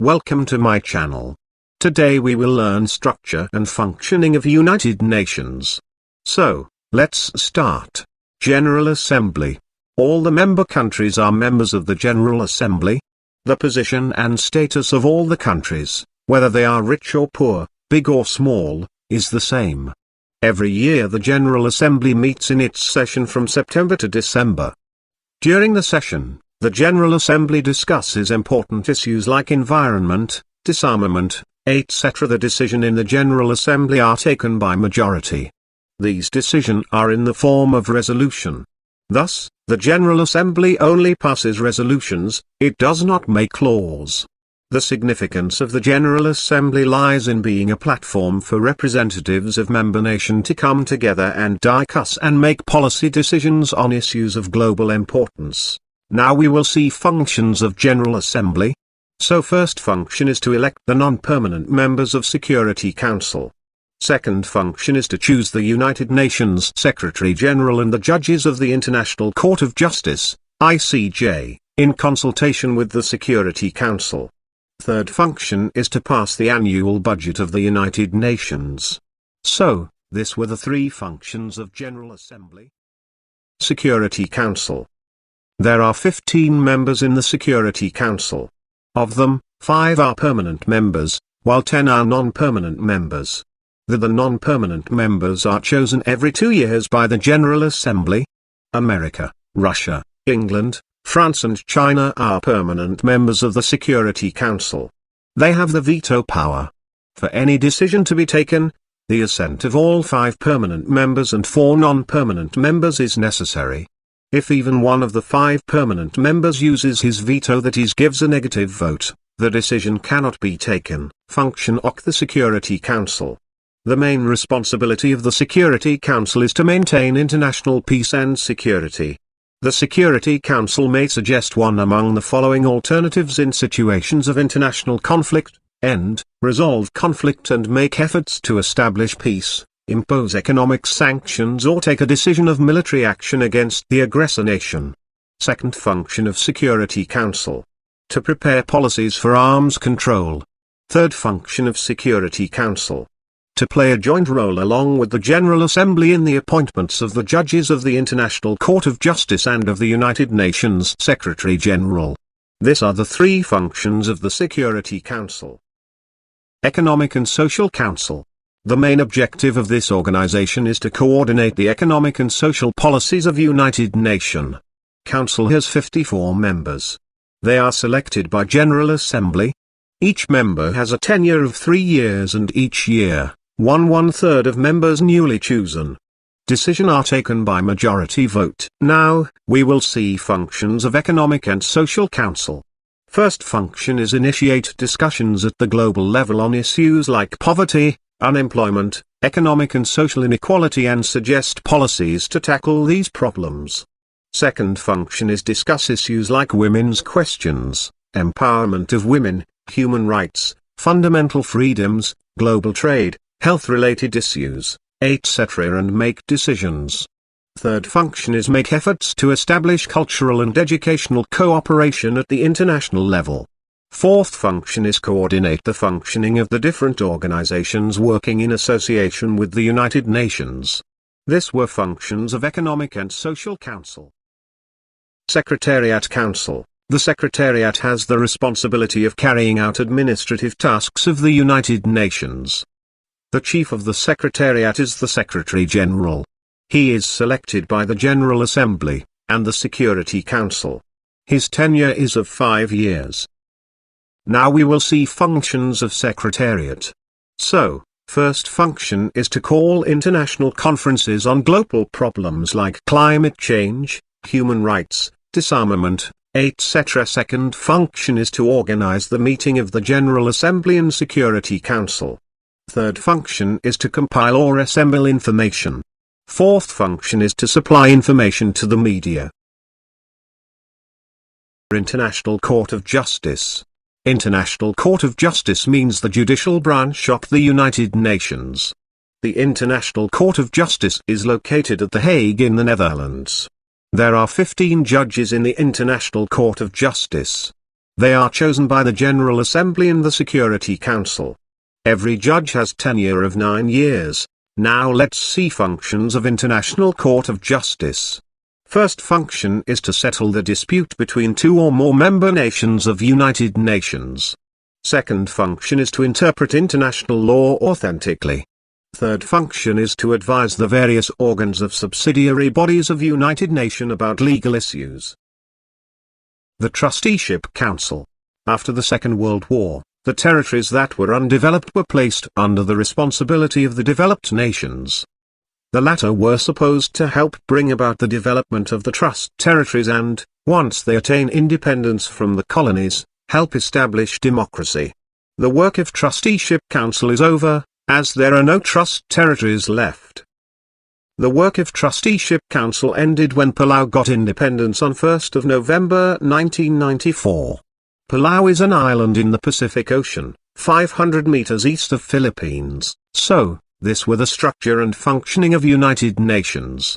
Welcome to my channel. Today we will learn structure and functioning of United Nations. So, let's start. General Assembly. All the member countries are members of the General Assembly. The position and status of all the countries, whether they are rich or poor, big or small, is the same. Every year the General Assembly meets in its session from September to December. During the session, the General Assembly discusses important issues like environment, disarmament, etc. The decisions in the General Assembly are taken by majority. These decisions are in the form of resolution. Thus, the General Assembly only passes resolutions, it does not make laws. The significance of the General Assembly lies in being a platform for representatives of member nations to come together and discuss and make policy decisions on issues of global importance. Now we will see functions of General Assembly. So first function is to elect the non-permanent members of Security Council. Second function is to choose the United Nations Secretary General and the judges of the International Court of Justice, ICJ, in consultation with the Security Council. Third function is to pass the annual budget of the United Nations. So, this were the three functions of General Assembly. Security Council. There are 15 members in the Security Council. Of them, 5 are permanent members, while 10 are non-permanent members. The non-permanent members are chosen every 2 years by the General Assembly. America, Russia, England, France and China are permanent members of the Security Council. They have the veto power. For any decision to be taken, the assent of all 5 permanent members and 4 non-permanent members is necessary. If even one of the 5 permanent members uses his veto, that is, gives a negative vote, the decision cannot be taken. Function of the Security Council. The main responsibility of the Security Council is to maintain international peace and security. The Security Council may suggest one among the following alternatives in situations of international conflict: end, resolve conflict and make efforts to establish peace, impose economic sanctions or take a decision of military action against the aggressor nation. Second function of Security Council. To prepare policies for arms control. Third function of Security Council. To play a joint role along with the General Assembly in the appointments of the judges of the International Court of Justice and of the United Nations Secretary General. These are the 3 functions of the Security Council. Economic and Social Council. The main objective of this organization is to coordinate the economic and social policies of United Nations. Council has 54 members. They are selected by General Assembly. Each member has a tenure of 3 years and each year, 1/3 of members newly chosen. Decisions are taken by majority vote. Now, we will see functions of Economic and Social Council. First function is initiate discussions at the global level on issues like poverty, unemployment, economic and social inequality and suggest policies to tackle these problems. Second function is discuss issues like women's questions, empowerment of women, human rights, fundamental freedoms, global trade, health-related issues, etc. and make decisions. Third function is make efforts to establish cultural and educational cooperation at the international level. Fourth function is coordinate the functioning of the different organizations working in association with the United Nations. These were functions of Economic and Social Council. Secretariat Council. The Secretariat has the responsibility of carrying out administrative tasks of the United Nations. The chief of the Secretariat is the Secretary General. He is selected by the General Assembly and the Security Council. His tenure is of 5 years. Now we will see functions of Secretariat. So, first function is to call international conferences on global problems like climate change, human rights, disarmament, etc. Second function is to organize the meeting of the General Assembly and Security Council. Third function is to compile or assemble information. Fourth function is to supply information to the media. International Court of Justice. International Court of Justice means the judicial branch of the United Nations. The International Court of Justice is located at The Hague in the Netherlands. There are 15 judges in the International Court of Justice. They are chosen by the General Assembly and the Security Council. Every judge has tenure of 9 years. Now let's see functions of International Court of Justice. First function is to settle the dispute between two or more member nations of United Nations. Second function is to interpret international law authentically. Third function is to advise the various organs of subsidiary bodies of United Nations about legal issues. The Trusteeship Council. After the Second World War, the territories that were undeveloped were placed under the responsibility of the developed nations. The latter were supposed to help bring about the development of the trust territories and, once they attain independence from the colonies, help establish democracy. The work of Trusteeship Council is over, as there are no trust territories left. The work of Trusteeship Council ended when Palau got independence on 1st of November 1994. Palau is an island in the Pacific Ocean, 500 meters east of Philippines, so, this were the structure and functioning of United Nations.